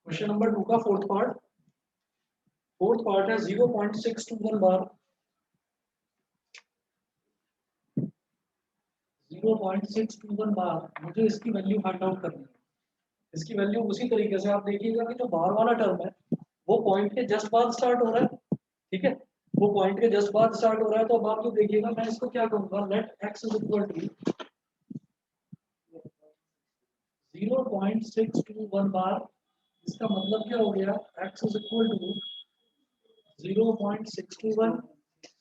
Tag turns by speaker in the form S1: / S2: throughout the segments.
S1: Question number 2 का fourth part है 0.621 बार 0.621 बार मुझे इसकी वैल्यू फाइंड आउट करनी है। इसकी वैल्यू उसी तरीके से आप देखिएगा कि जो बार वाला टर्म है वो पॉइंट के जस्ट बाद स्टार्ट हो रहा है, ठीक है। वो पॉइंट के जस्ट बाद स्टार्ट हो रहा है, तो अब आप ये देखिएगा, मैं इसको क्या कहूंगा, let x is equal to 0.621 bar. इसका मतलब क्या हो गया, x is equal to 0.621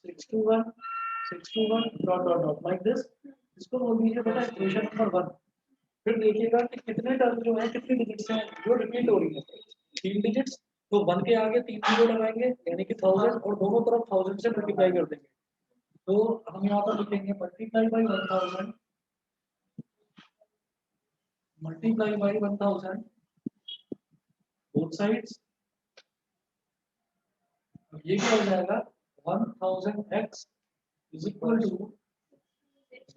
S1: 621 621 dot dot dot like this. इसको बोल दीजिए बेटा इक्वेशन नंबर 1। फिर देखिएगा कि कितने टर्म जो है, कितनी डिजिट्स हैं जो रिपीट हो रही है, 3 डिजिट्स। तो 1 के आगे 3 जीरो लगाएंगे यानी कि 1000 और दोनों तरफ 1000 से मल्टीप्लाई कर देंगे। तो हम यहाँ पर लिखेंगे multiply by 1000 multiply by 1000 both sides. ये क्या हो जाएगा, 1000x is equal to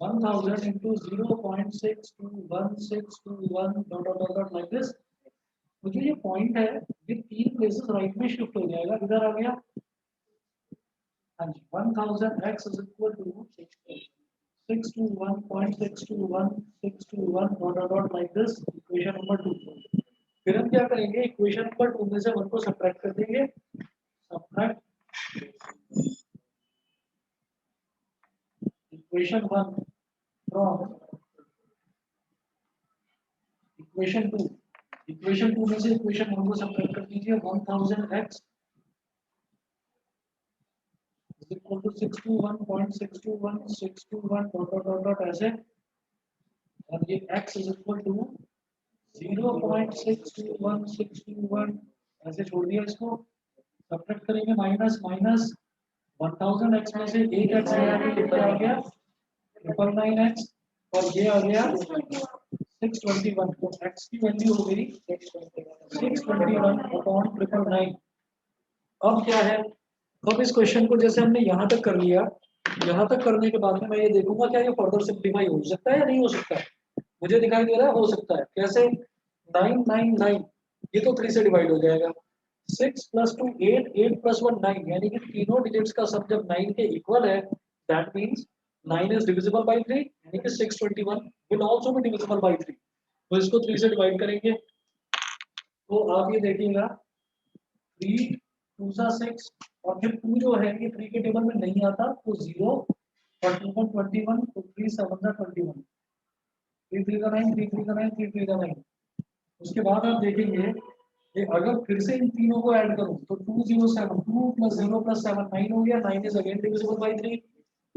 S1: 1000 into 0.62161 dot dot dot like this. मुझे ये पॉइंट है, ये 3 प्लेसेस राइट में शिफ्ट हो जाएगा, इधर आ गया। हाँ जी, 1000x is equal to 621.621 dot dot dot like this, equation number 2। फिर हम क्या करेंगे, इक्वेशन नंबर 2 में से 1 को सब्ट्रैक्ट कर देंगे। Subtract equation 1 from equation 2। Equation 2 में से इक्वेशन 1 को सब्ट्रैक्ट कर दीजिए। 1000x is equal to 621.621 dot dot dot dot ऐसे, और ये x is equal to 0.621 ऐसे छोड़ दिया इसको। सब्ट्रैक्ट करेंगे, माइनस माइनस 1000x में से एक x गया तो कितना आ गया 999x, और ये आ गया 621। तो x की वैल्यू हो गई 621/999। अब क्या है, अब इस क्वेश्चन को जैसे हमने यहाँ तक कर लिया, यहाँ तक करने के बाद में मैं ये देखूंगा क्या ये फर्दर सिंप्लीफाई हो सकता है या नहीं हो सकता है। मुझे दिखाई दे रहा है हो सकता है। कैसे, 999 ये तो 3 से डिवाइड हो जाएगा। 6 + 2 8 8 + 1 9, यानी कि तीनों डिजिट्स का सब जब 9 के इक्वल है, that means 9 is divisible by 3, यानी कि 621 will also be divisible by 3। तो इसको 3 से डिवाइड करेंगे, तो आप ये देखिएगा 3 2 सा 6, और फिर 2 जो है ये 3 के टेबल में नहीं आता, तो 0 और 2 1 21, तो 3 7 सा 21, 3 3 का 9, 3 3 का 9, 3 3 का 9। उसके बाद आप देखेंगे कि अगर फिर से इन तीनों को ऐड करूं तो 207 2 + 0 + 7 9 हो गया। 9 इज अगेन डिविजिबल बाय 3,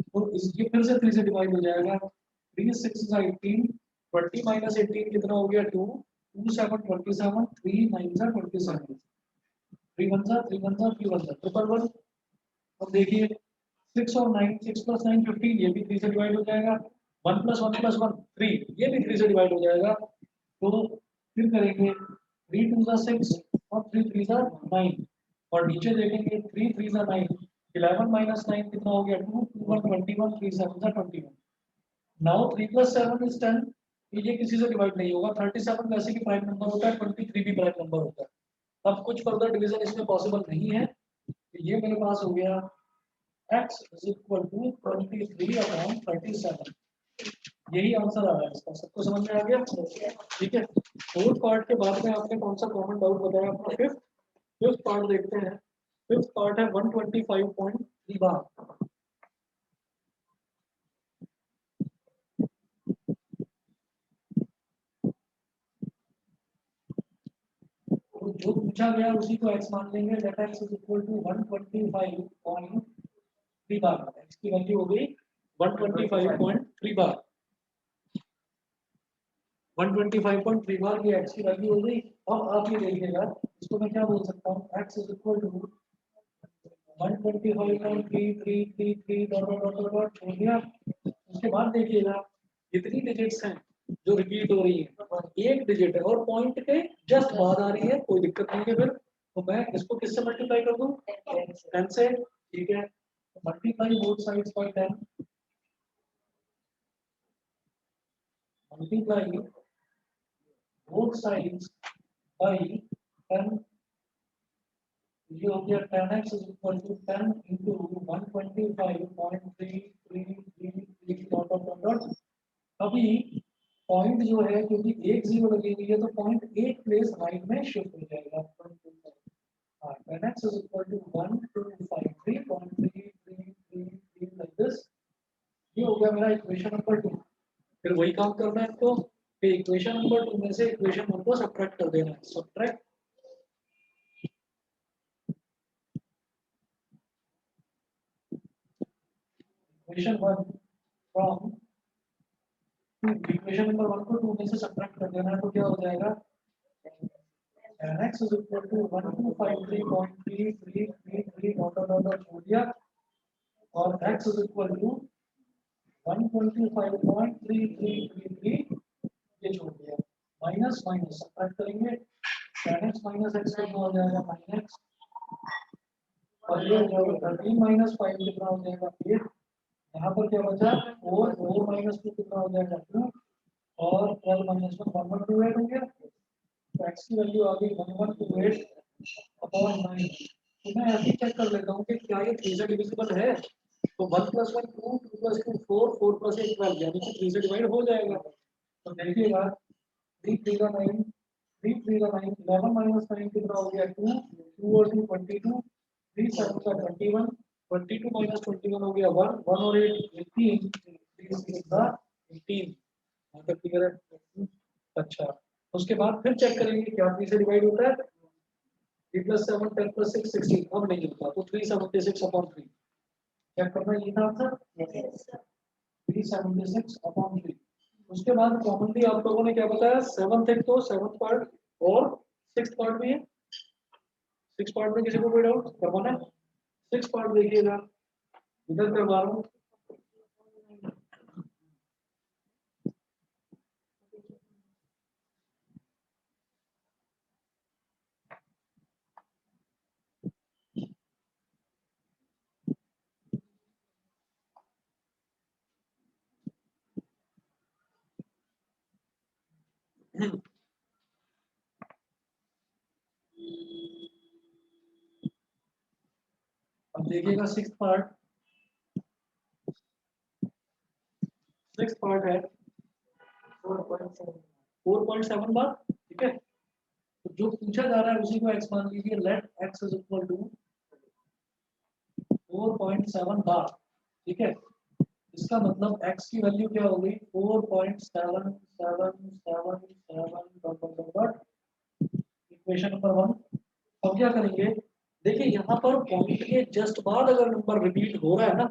S1: तो इसके फिर से 3 से डिवाइड हो जाएगा। 3 6 is 18, 20 - 18 कितना हो गया 2 2 7 27, 3 9 सा 27, 3 1 सा 3 1 सा 3 1 सा 111। अब देखिए 6 और 9, 6 + 9 15, ये भी 3 से डिवाइड हो जाएगा। 1 + 1 + 1 3, ये भी 3 से डिवाइड हो जाएगा। तो फिर करेंगे 3 2 सा 6 और 3 3 सा 9, और नीचे देखेंगे 3 3 सा 9, 11 - 9 कितना हो गया 2 2 1 21, 3 7 सा 21। नाउ 3 + 7 is 10, ये किसी से डिवाइड नहीं होगा। 37 वैसे भी प्राइम नंबर होता है, 23 भी प्राइम नंबर होता है, तब कुछ फर्दर डिवीजन इसमें पॉसिबल नहीं है। तो ये मेरे पास हो गया x is equal to 23/37। यही आंसर आ रहा है इसका। सबको समझ में आ गया, ठीक है। फोर्थ पार्ट के बाद में आपने कौन सा कॉमन डाउट बताया अपना, फिफ्थ पार्ट देखते हैं। फिफ्थ पार्ट है 125.3 बार। तो जो पूछा गया उसी को x मान लेंगे। Let x is equal to 125.3 bar. x की वैल्यू हो गई 125.3 बार। 125.3 बार ये x की वैल्यू हो गई। अब आप ये देखिएगा, इसको मैं क्या बोल सकता हूँ, x is equal to 125.3333 dot dot dot dot हो गया। उसके बाद देखिएगा कितनी डिजिट्स हैं जो रिपीट हो रही है, एक डिजिट है और पॉइंट के जस्ट बाद आ रही है, कोई दिक्कत नहीं है। फिर तो मैं इसको किससे मल्टीप्लाई कर दूं, 10 से, ठीक है। Multiply both sides by 10, multiply both sides by 10, ये हो गया 10x is equal to 10 into 125.3333 dot dot dot dot. अभी पॉइंट जो है क्योंकि एक जीरो लगी हुई है तो पॉइंट एक प्लेस राइट में शिफ्ट हो जाएगा। हाँ 10x is equal to 1253.3333 like this. ये हो गया मेरा इक्वेशन नंबर 2। फिर वही काम करना है आपको, फिर इक्वेशन नंबर 2 में से इक्वेशन 1 को सब्ट्रैक्ट कर देना है। Subtract equation 1 from equation number 1 को 2 में से सब्ट्रैक्ट कर देना है तो क्या हो जाएगा x is equal to 1253.3333 dot dot dot छोड़ दिया और x is equal to 125.3333 ये छोड़ दिया। माइनस माइनस सब्ट्रैक्ट करेंगे 10x माइनस x कितना हो जाएगा -x और ये हो जाएगा 13 माइनस 5 कितना हो जाएगा 8। यहाँ पर क्या बचा 4 4 माइनस 2 कितना हो जाएगा 2 और 12 माइनस 1 1128 हो गया। तो x की वैल्यू आ गई 1128 अपॉन 9। तो मैं ऐसे ही चेक कर लेता हूँ कि क्या ये 3 से डिविजिबल है। तो 1 + 1 2 2 + 2 4 4 + 1 12 यानी कि 3 से डिवाइड हो जाएगा। तो देखिएगा 3 3 का 9 3 3 का 9 11 माइनस 9 कितना हो गया 2 2 और 2 22 3 7 का 21 22 माइनस 21 हो गया 1 1 और 8 18 3 6 का 18। यहाँ तक क्लियर है। अच्छा उसके बाद फिर चेक करेंगे क्या 3 से डिवाइड होता है 3 + 7 10 + 6 16 अब नहीं होता तो 376/3 चेक करना ये था आंसर 376/3। उसके बाद कॉमनली आप लोगों ने क्या बताया 7th एक तो 7th पार्ट और 6th पार्ट भी है। 6th पार्ट में किसी को कोई डाउट करवाना है 6th पार्ट देखिएगा इधर करवा रहा हूँ। अब देखिएगा 6th पार्ट है 4.7 बार ठीक है। तो जो पूछा जा रहा है उसी को x मान लीजिए let x is equal to 4.7 bar ठीक है। इसका मतलब x की वैल्यू क्या होगी 4.7777 इक्वेशन नंबर 1। अब क्या करेंगे देखिए यहाँ पर पॉइंट के जस्ट बाद अगर नंबर रिपीट हो रहा है ना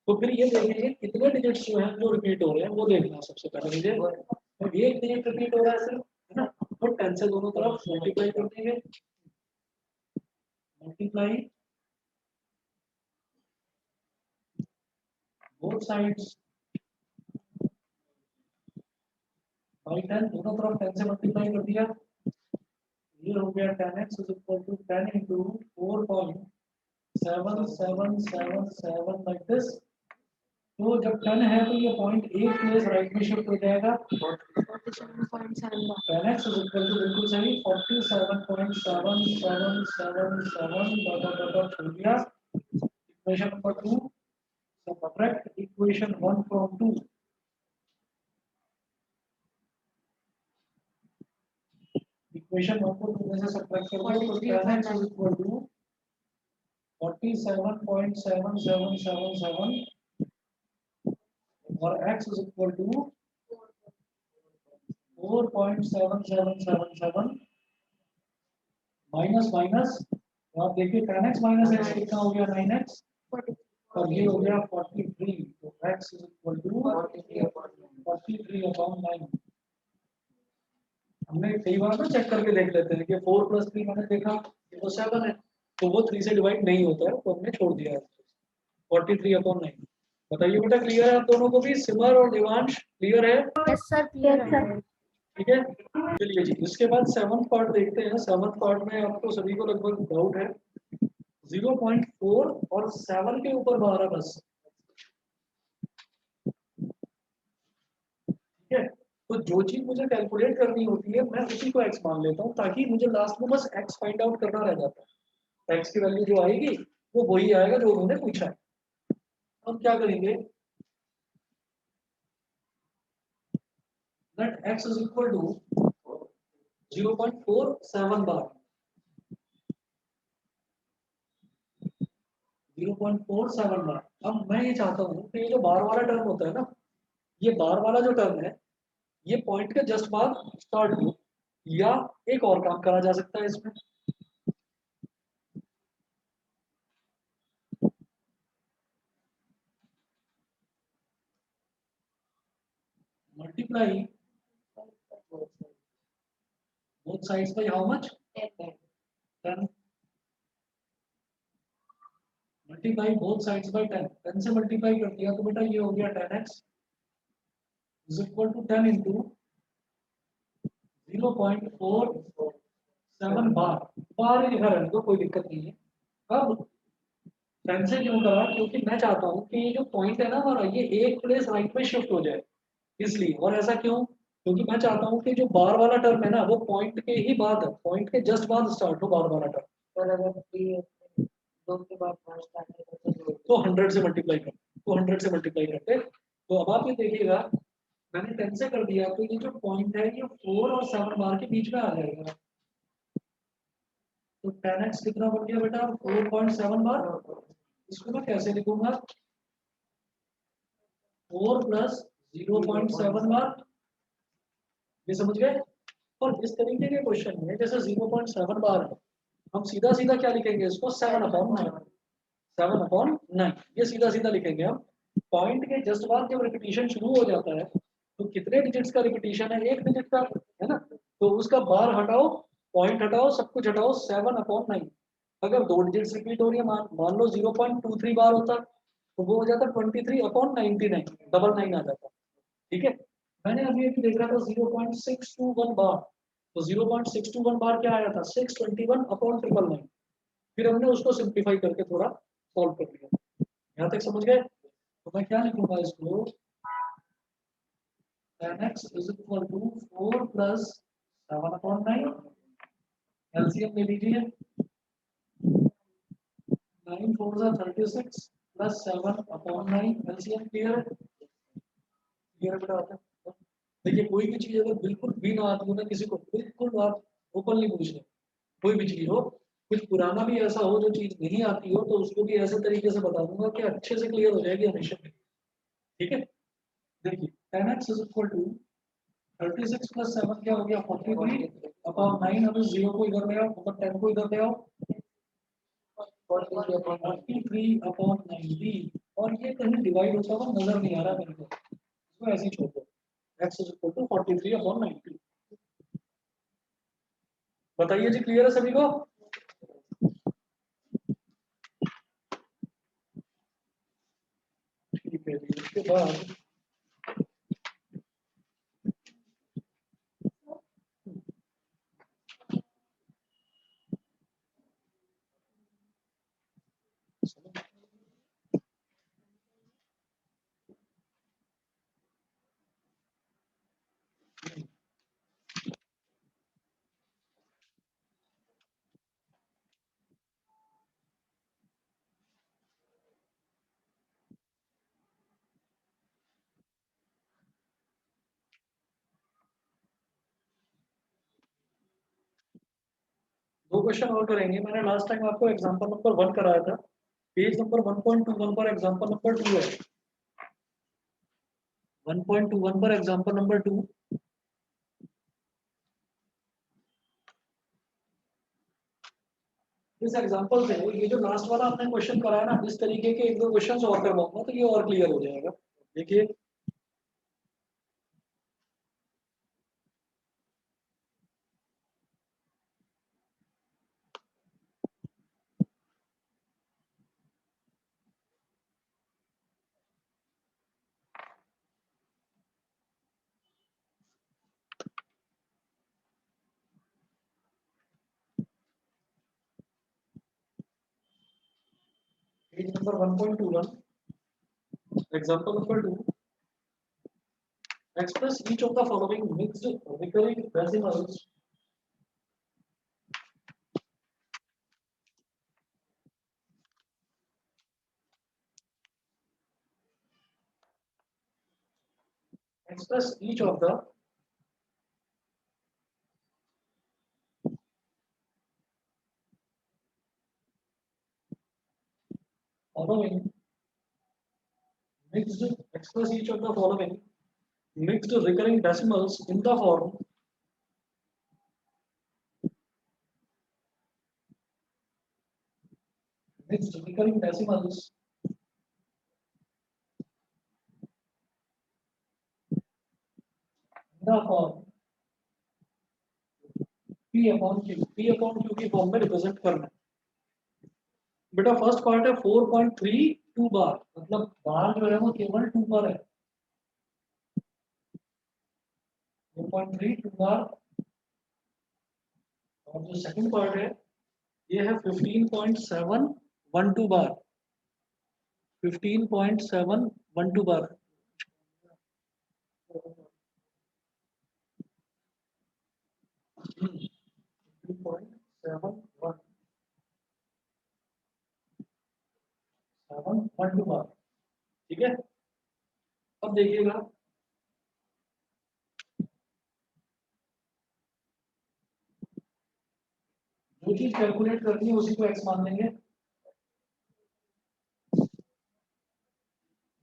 S1: तो फिर ये देखेंगे कितने डिजिट्स जो हैं जो रिपीट हो रहे हैं वो देखना सबसे पहले मुझे। तो एक डिजिट रिपीट हो रहा है सिर्फ है ना तो 10 से दोनों तरफ मल्टीप्लाई कर देंगे मल्टीप्लाई बोथ साइड्स बाई 10 दोनों तरफ 10 से मल्टीप्लाई कर दिया। ये हो गया 10x is equal to 10 into 4.7777 like this. तो जब 10 है तो ये पॉइंट एक प्लेस राइट में शिफ्ट हो जाएगा 10x इज इक्वल टू बिल्कुल सही 47.7777 डॉट हो गया। Equation number 2 subtract equation 1 from 2। Equation 1 को 2 में से सब्ट्रैक्ट कर दो तो 10x इज इक्वल टू 47.7777 और x is equal to 4.7777 minus minus तो आप देखिए 10x माइनस x कितना हो गया 9x और ये हो गया 43 तो x इज इक्वल टू 43/9। हमने कई बार ना चेक करके देख लेते हैं कि 4 + 3 मैंने देखा ये तो 7 है तो वो 3 से डिवाइड नहीं होता है तो हमने छोड़ दिया है 43/9। बताइए बेटा क्लियर है आप दोनों को भी सिमर और देवांश क्लियर है?
S2: यस सर क्लियर है।
S1: ठीक है चलिए जी इसके बाद 7th पार्ट देखते हैं। 7th पार्ट में आपको सभी को लगभग डाउट है 0.4 और 7 के ऊपर 12 बस ठीक है। तो जो चीज मुझे कैलकुलेट करनी होती है मैं उसी को x मान लेता हूँ, ताकि मुझे लास्ट में बस x फाइंड आउट करना रह जाता है। x की वैल्यू जो आएगी वो वही आएगा जो उन्होंने पूछा है। हम क्या करेंगे, let x is equal to 0.47 bar, 0.47 bar. अब मैं ये चाहता हूँ कि ये जो बार वाला टर्म होता है ना, ये बार वाला जो टर्म है, ये पॉइंट के जस्ट बाद स्टार्ट हो, या एक और काम करा जा सकता है इसमें। Multiply both sides by how much, 10। Multiply both sides by 10, 10 से मल्टीप्लाई कर दिया तो बेटा ये हो गया 10x is equal to 10 into 0.47 bar. Bar ही लिखा रहने दो, कोई दिक्कत नहीं है। अब 10 से क्यों करा, क्योंकि मैं चाहता हूँ कि ये जो पॉइंट है ना हमारा, ये एक प्लेस राइट में शिफ्ट हो जाए, इसलिए। और ऐसा क्यों, क्योंकि मैं चाहता हूँ कि जो बार वाला टर्म है ना वो पॉइंट के ही बाद, पॉइंट के जस्ट बाद स्टार्ट हो बार वाला टर्म। और अगर ये दो के बाद तो 100 से मल्टीप्लाई कर, तो 100 से मल्टीप्लाई करते। तो अब आप ये देखिएगा, मैंने 10 से कर दिया तो ये जो पॉइंट है ये 4 और 7 बार के बीच में आ जाएगा। तो 10x कितना बन गया बेटा, 4.7 बार। इसको मैं कैसे लिखूंगा, 4 प्लस 0.7 बार, ये समझ गए। और इस तरीके के क्वेश्चन में जैसे 0.7 बार है, हम सीधा सीधा क्या लिखेंगे इसको, 7/9, 7/9, ये सीधा सीधा लिखेंगे हम। पॉइंट के जस्ट बाद जब रिपीटिशन शुरू हो जाता है तो कितने डिजिट्स का रिपीटिशन है, एक डिजिट का, है ना। तो उसका बार हटाओ, पॉइंट हटाओ, सब कुछ हटाओ, 7/9। अगर दो डिजिट्स रिपीट हो रही है, मान मान लो 0.23 बार होता, तो वो हो जाता 23/99, डबल नाइन आ जाता। ठीक है। मैंने अभी अभी देख रहा था 0.621 बार, तो 0.621 बार क्या आया था, 621/999। फिर हमने उसको सिंप्लीफाई करके थोड़ा सॉल्व कर लिया। यहाँ तक समझ गए। तो मैं क्या लिखूंगा इसको, 10x is equal to 4 plus 7/9, LCM ले लीजिए, 9 4 जा 36 प्लस 7/9, एलसीएम क्लियर है, क्लियर बेटा आता है। देखिए कोई भी चीज अगर बिल्कुल भी ना आती हो ना किसी को, बिल्कुल आप ओपनली पूछ लें, कोई भी चीज हो, कुछ पुराना भी ऐसा हो जो चीज नहीं आती हो, तो उसको भी ऐसे तरीके से बता दूंगा कि अच्छे से क्लियर हो जाएगी हमेशा। ठीक है। देखिए 10x is equal to 36 plus 7 क्या हो गया, 43/9। अब इस 0 को इधर ले आओ, मतलब 10 को इधर ले आओ, 43/90। और ये कहीं डिवाइड होता हुआ नजर नहीं आ रहा मेरे को, इसको ऐसे ही छोड़ दो, x इज इक्वल टू 43/90। बताइए जी, क्लियर है सभी को। ठीक है जी, उसके बाद दो क्वेश्चन और करेंगे। मैंने लास्ट टाइम आपको एग्जांपल नंबर 1 कराया था, पेज नंबर 1.21 पर एग्जांपल नंबर 2 है। 1.21 पर एग्जांपल नंबर 2। इस एग्जांपल से ये जो लास्ट वाला आपने क्वेश्चन कराया ना, इस तरीके के एक दो क्वेश्चन और करवाऊंगा तो ये और क्लियर हो जाएगा। देखिए page number 1.21, example number 2। Express each of the following mixed recurring decimals. Express each of the following mixed. Express each of the following mixed recurring decimals in the form mixed recurring decimals in the form P upon Q. P upon Q की form में represent करना है। बेटा first part है 4.32 बार, मतलब बार जो है वो केवल 2 बार है। 4.32 बार। और जो सेकंड पार्ट है ये है 15.712 बार। 15.712 बार। 15.712 बार। ठीक है, अब देखिएगा जो चीज कैलकुलेट करनी है उसी को एक्स मान लेंगे।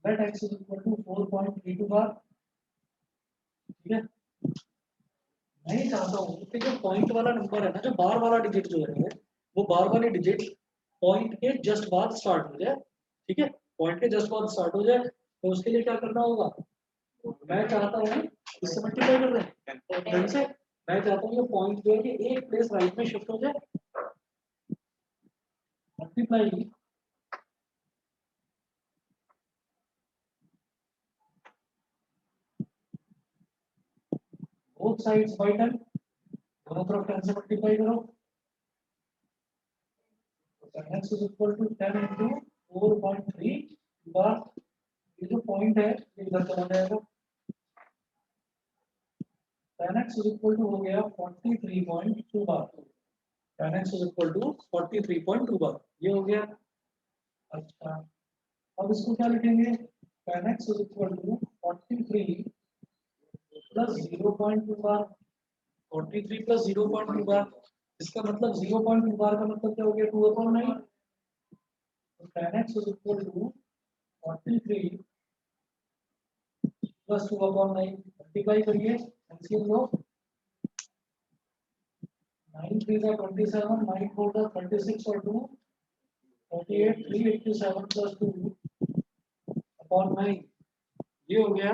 S1: Let x is equal to 4.32 bar. ठीक है, मैं ये चाहता हूँ कि जो पॉइंट वाला नंबर है ना, जो बार वाला डिजिट जो है वो बार वाले डिजिट पॉइंट के जस्ट बाद स्टार्ट हो जाए। ठीक है, पॉइंट के जस्ट बाद स्टार्ट हो जाए तो उसके लिए क्या करना होगा, मैं चाहता हूँ इससे मल्टीप्लाई कर दें ढंग से। मैं चाहता हूँ ये पॉइंट जो है कि एक प्लेस राइट में शिफ्ट हो जाए। मल्टीप्लाई बोथ साइड्स बाय 10, दोनों तरफ 10 से मल्टीप्लाई करो। तो x is equal to 10 into 4.3 bar. ये जो पॉइंट है ये इधर चला जाएगा। 10x इज इक्वल टू हो गया 43.2 बार। 10x इज इक्वल टू 43.2 बार, ये हो गया। अच्छा, अब इसको क्या लिखेंगे, 10x is equal to 43 plus 0.2 बार। 43 प्लस 0.2 बार, इसका मतलब 0.2 बार का मतलब क्या हो गया, 2/9। तो 10x is equal to 43 plus 2/9 multiply करिए, एलसीएम लो। 9 3 का 27, 9 4 का 36 और 2 48, 387 प्लस 2/9, ये हो गया।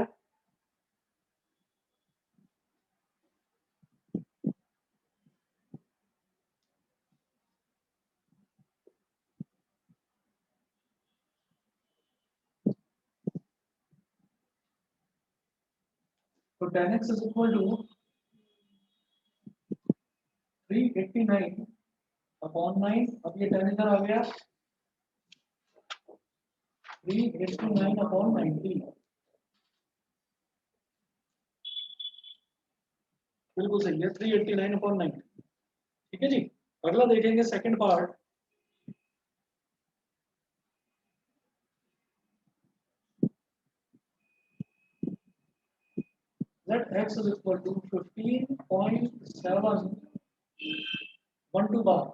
S1: तो 10x is equal to 389/9। अब ये 10 इधर आ गया, 389/90। बिल्कुल सही है, 389/90। ठीक है जी, अगला देखेंगे second part. Let x is equal to 15.712 बार,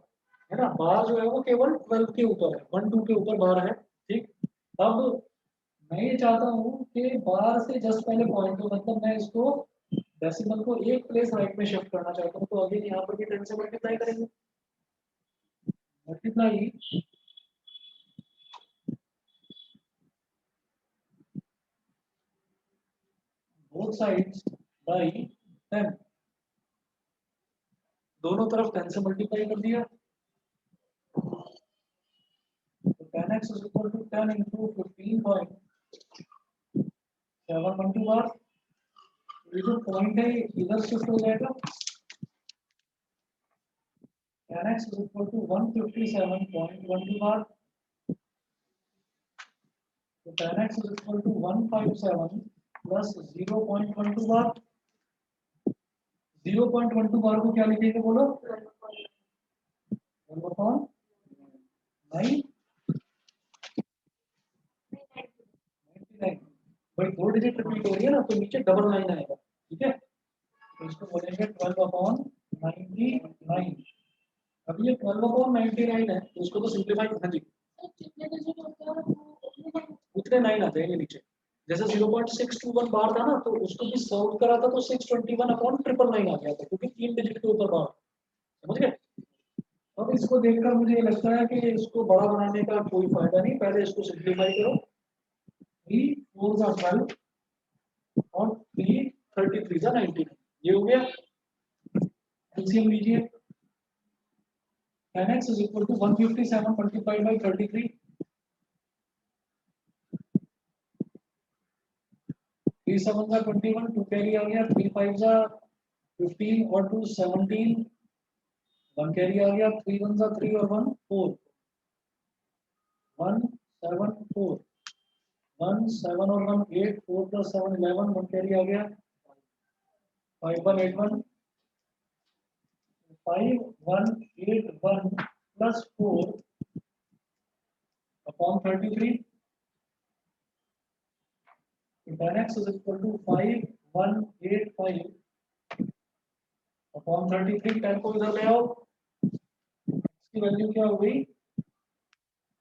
S1: है ना। बार जो है वो केवल 12 के ऊपर है, 12 के ऊपर बार है। ठीक, अब मैं ये चाहता हूँ कि बार से जस्ट पहले पॉइंट हो, मतलब मैं इसको डेसिमल को एक प्लेस राइट में शिफ्ट करना चाहता हूँ। तो अगेन यहाँ पर भी 10 से मल्टीप्लाई करेंगे। मल्टीप्लाई बोथ साइड्स बाय 10, दोनों तरफ 10 से मल्टीप्लाई कर दिया। तो 10x is equal to 10 into 15.712 बार। ये जो पॉइंट है इधर शिफ्ट हो जाएगा। 10x is equal to 157.12 बार। तो 10x is equal to 157 plus 0.12 बार। 0.12 बार को क्या लिखेंगे बोलो? 12/9 भाई 2 डिजिट रिपीट हो रही है ना, तो नीचे डबल लाइन आएगा, ठीक है। तो इसको बोलेंगे 12/99। अब ये 12/99 है, तो उसको तो सिंप्लीफाई करना चाहिए, उतने 9 आते हैं ये नीचे। जैसे 0.621 बार था ना, तो उसको भी सॉल्व करा था तो 621/999 आ गया था, क्योंकि 3 डिजिट के ऊपर बार। समझ गए? अब इसको देखकर मुझे ये लगता है कि इसको बड़ा बनाने का कोई फायदा नहीं, पहले इसको सिंप्लीफाई करो। 3 4 जा 12 और 3 33 जा 19, ये हो गया। एलसीएम लीजिए, 10x is equal to 157 multiplied by 33। 3 7 जा 21, 2 कैरी आ गया, 3 5 जा 15 और 2 17, 1 कैरी आ गया, 3 1 जा 3 और 1 4, 1 7 4, 1 7 और 1 8, 4 plus 7 11, 1 कैरी आ गया, 5 1 8 1, 5 1 8 1 plus 4 upon 33। 10x is equal to 5 1 8 5 upon 33। 10 को इधर ले आओ, इसकी वैल्यू क्या हो गई?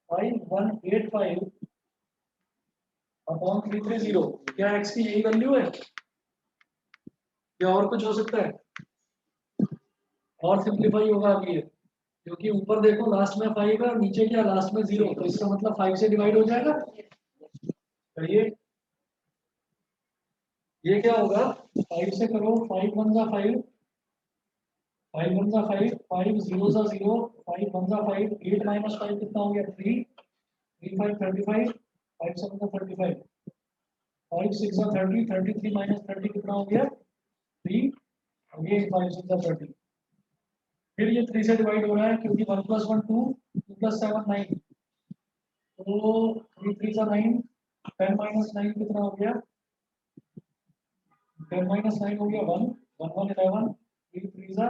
S1: 5185 अपॉन 330। क्या x की यही वैल्यू है या और कुछ हो सकता है? और सिंप्लीफाई होगा अब ये, क्योंकि ऊपर देखो लास्ट में 5 है और नीचे क्या लास्ट में 0, तो इसका मतलब 5 से डिवाइड हो जाएगा। तो ये क्या होगा? 5 से करो, 5 1 जा 5, 5 1 जा 5, 5 0 जा 0, 5 1 जा 5, 8 माइनस 5 कितना हो गया? 3, 3 5 35, 5 7 जा 35, 5 6 जा 30, 33 माइनस 30 कितना हो गया? 3, और ये 5 6 जा 30। फिर ये 3 से डिवाइड हो रहा है, क्योंकि 1 + 1 2, 2 + 7 9, तो 3 3 जा 9, 10 माइनस 9 कितना हो गया? 10 माइनस 9 हो गया 1, 1 1 11, 3 3 जा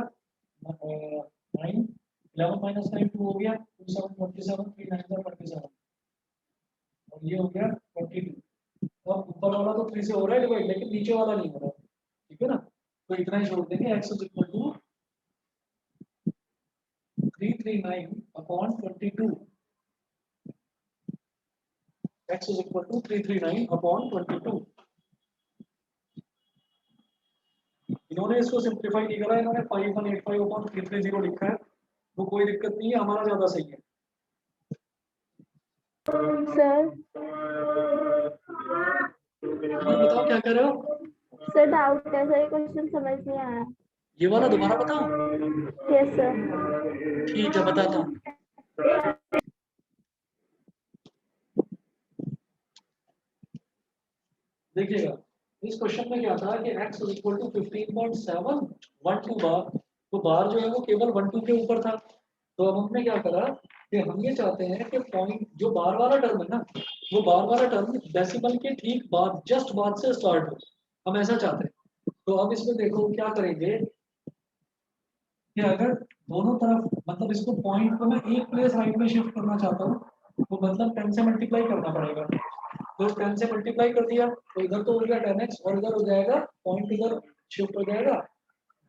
S1: 9, 11 माइनस 9 2 हो गया, 2 7 27, 3 9 जा 27, और ये हो गया 22। तो अब ऊपर वाला तो 3 से हो रहा है डिवाइड, लेकिन नीचे वाला नहीं हो रहा, ठीक है ना। तो इतना ही छोड़ देंगे, x is equal to 339/22। x is equal to 339/22। इन्होंने इसको सिंप्लीफाई नहीं करा, इन्होंने 5185/330 लिखा है, वो कोई दिक्कत नहीं है, हमारा ज्यादा सही है।
S2: सर
S1: बताओ क्या कर रहे हो?
S2: सर डाउट है सर, ये क्वेश्चन समझ नहीं आया।
S1: ये वाला दोबारा बताओ।
S2: Yes sir.
S1: ठीक है, बताता हूँ। देखिएगा, इस क्वेश्चन में क्या था कि x is equal to 15.712 बार, तो बार जो है वो केवल 12 के ऊपर था। तो अब हमने क्या करा कि हम ये चाहते हैं कि पॉइंट जो बार वाला टर्म है ना, वो बार वाला टर्म डेसिमल के ठीक बाद, जस्ट बाद से स्टार्ट हो, हम ऐसा चाहते हैं। तो अब इसमें देखो क्या करेंगे कि अगर दोनों तरफ, मतलब इसको पॉइंट को मैं एक प्लेस राइट में शिफ्ट करना चाहता हूँ, तो मतलब 10 से मल्टीप्लाई करना पड़ेगा। तो 10 से मल्टीप्लाई कर दिया, तो इधर तो हो गया 10x और इधर हो जाएगा, पॉइंट इधर शिफ्ट हो जाएगा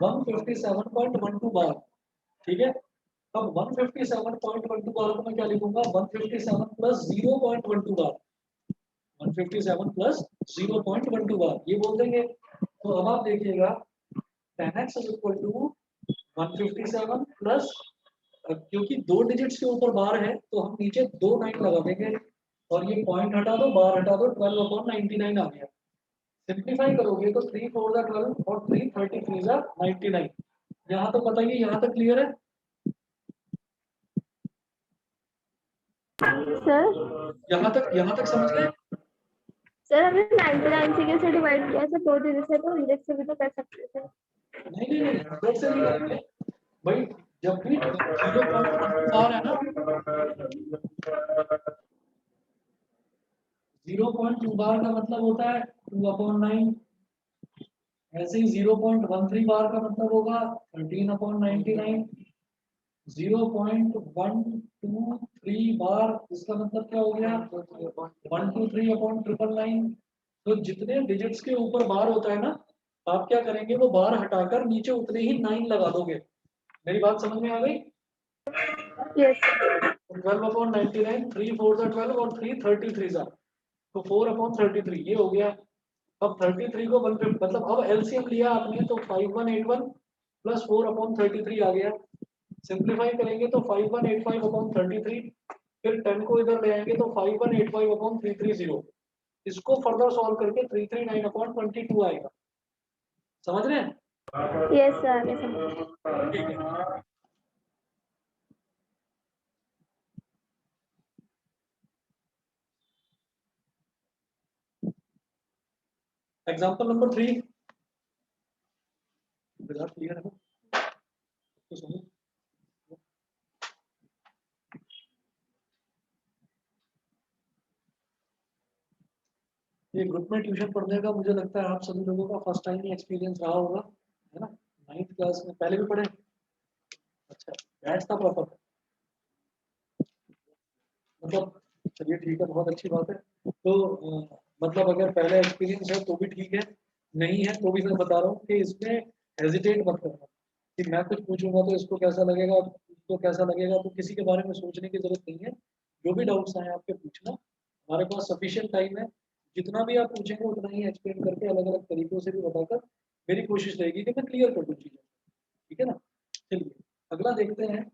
S1: 157.12 बार, ठीक है। अब 157.12 बार को मैं क्या लिखूंगा? 157 प्लस 0.12 बार, 157 प्लस 0.12 बार, ये बोल देंगे। तो अब आप देखिएगा 10x is equal to 157 plus, क्योंकि 2 डिजिट्स के ऊपर बार है तो हम नीचे 2 9 लगा देंगे, और ये पॉइंट हटा दो, बार हटा दो, 12/99 आ गया। सिंप्लीफाई करोगे तो 3 4 जा 12 और 3 33 जा 99। यहाँ तो बताइए, यहाँ तक क्लियर है?
S2: सर
S1: यहाँ तक समझ गए?
S2: सर हमने 99 से कैसे डिवाइड किया? सर 2 डिजिट से तो 100 से भी तो कर सकते थे।
S1: नहीं 100 से नहीं करेंगे भाई, जब भी 0.12 बार है ना, 0.2 बार का मतलब होता है 2/9। ऐसे ही 0.13 बार का मतलब होगा 13/99। 0.123 बार इसका मतलब क्या हो गया 123/999। तो जितने डिजिट्स के ऊपर बार होता है ना, आप क्या करेंगे, वो बार हटाकर नीचे उतने ही 9 लगा दोगे। मेरी बात समझ में आ गई?
S2: Yes, sir.
S1: 12/99, 3 4 12 और 3 33 तो 4/33 ये हो गया। अब 33 को 150 मतलब अब एलसीएम लिया आपने तो 5181 प्लस 4/33 आ गया। सिंप्लीफाई करेंगे तो 5185/33, फिर 10 को इधर ले आएंगे तो 5185/330। इसको फर्दर सॉल्व करके 339/22 आएगा। समझ रहे हैं?
S2: Yes, sir. आगे समझ।
S1: ठीक है। एग्जाम्पल नंबर 3 क्लियर है ना? तो सुनो, ये ग्रुप में ट्यूशन पढ़ने का मुझे लगता है आप सभी लोगों का फर्स्ट टाइम ही एक्सपीरियंस रहा होगा, है ना? 9th क्लास में पहले भी पढ़े? अच्छा, बैच था प्रॉपर, मतलब चलिए ठीक है, बहुत अच्छी बात है। तो मतलब अगर पहले एक्सपीरियंस है तो भी ठीक है, नहीं है तो भी मैं बता रहा हूँ कि इसमें हेजिटेट मत करना कि मैं कुछ पूछूंगा तो इसको कैसा लगेगा, उसको कैसा लगेगा, तो किसी के बारे में सोचने की जरूरत नहीं है। जो भी डाउट्स आए आपके पूछना, हमारे पास सफिशिएंट टाइम है। जितना भी आप पूछेंगे उतना ही एक्सप्लेन करके अलग अलग तरीकों से भी बताकर मेरी कोशिश रहेगी कि मैं क्लियर कर दूँ चीज़ें। ठीक है ना? चलिए अगला देखते हैं।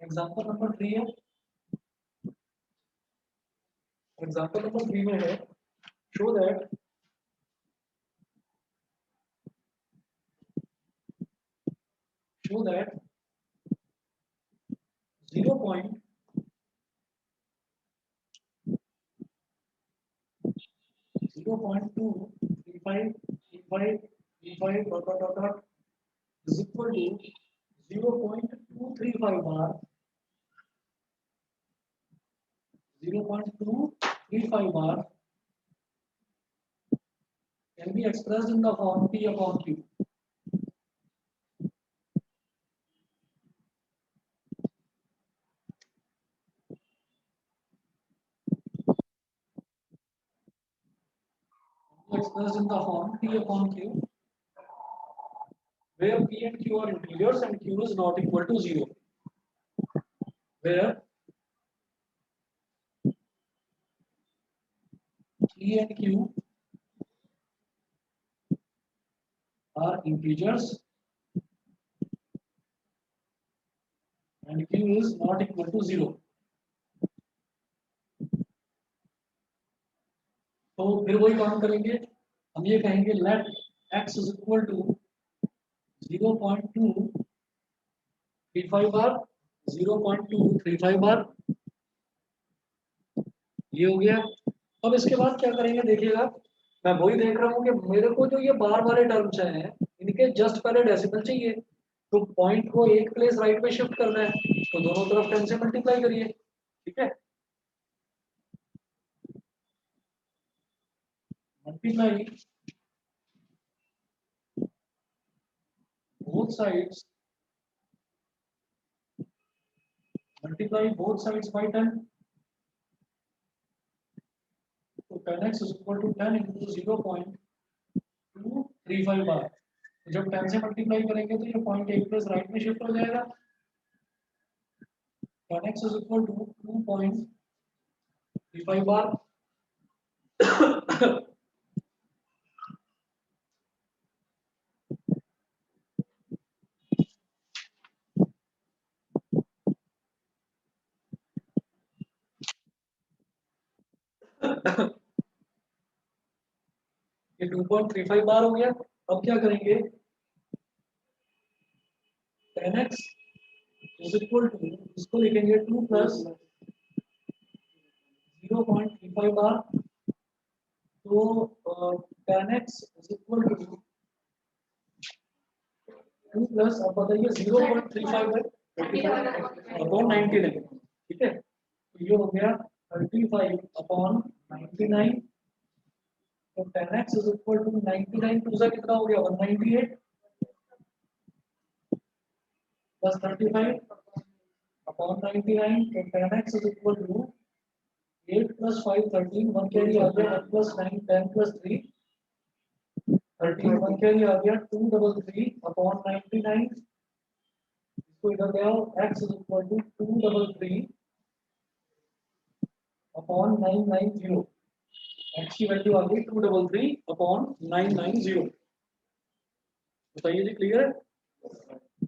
S1: एग्जाम्पल नंबर 3 है। एग्जाम्पल नंबर 3 में है, show that show that 0.0.235 is equal to 0.235 bar, 0.235 bar can be expressed in the form P upon Q. Expressed in the form P upon Q, where P and Q are integers and Q is not equal to 0. Where P and Q are integers and Q is not equal to 0. तो फिर वही काम करेंगे, हम ये कहेंगे let x is equal to 0.235 बार, 0.235 बार, ये हो गया। अब इसके बाद क्या करेंगे देखिएगा, मैं वही देख रहा हूँ कि मेरे को जो ये बार वाले टर्म्स हैं इनके जस्ट पहले डेसिमल चाहिए, तो पॉइंट को एक प्लेस राइट में शिफ्ट करना है, तो दोनों तरफ 10 से मल्टीप्लाई करिए। ठीक है, multiply both sides, multiply both sides by 10, तो 10x is equal to 10 into 0.235 बार। जब 10 से मल्टीप्लाई करेंगे तो ये पॉइंट एक प्लस राइट में शिफ्ट हो जाएगा। 10x is equal to 2.35 बार। ये 2.35 बार हो गया। अब क्या करेंगे, 10x इज इक्वल टू, इसको लिखेंगे 2 प्लस 0.35 बार, तो 10x is equal to 2 plus, अब बताइए 0.35 है, 25 अपॉन 90 लगेगा। ठीक है, तो ये हो गया 35 अपॉन 99, तो 10x is equal to 99 to सा कितना हो गया 198 प्लस 35 अपॉन 99, तो 10x is equal to 8 plus 5 13, 1 carry आ गया 1 प्लस 9 10 प्लस 3 13, 1 कैरी आ गया 233 अपॉन 99, इसको इधर ले आओ x is equal to 233 upon 990, x की वैल्यू आ गई 233 अपॉन 990। बताइए जी, क्लियर है?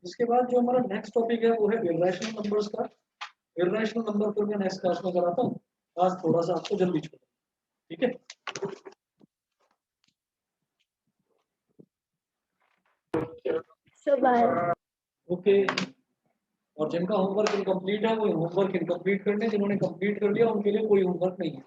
S1: इसके बाद जो हमारा नेक्स्ट टॉपिक है वो है इर्रेशनल नंबर्स का। इर्रेशनल नंबर को मैं नेक्स्ट क्लास में कराता हूँ, आज थोड़ा सा आपको जल्दी छोड़, ठीक है?
S2: सो बाय।
S1: ओके, और जिनका होमवर्क इनकम्प्लीट है वो होमवर्क इनकम्प्लीट करने, जिन्होंने कंप्लीट कर लिया उनके लिए कोई होमवर्क नहीं है।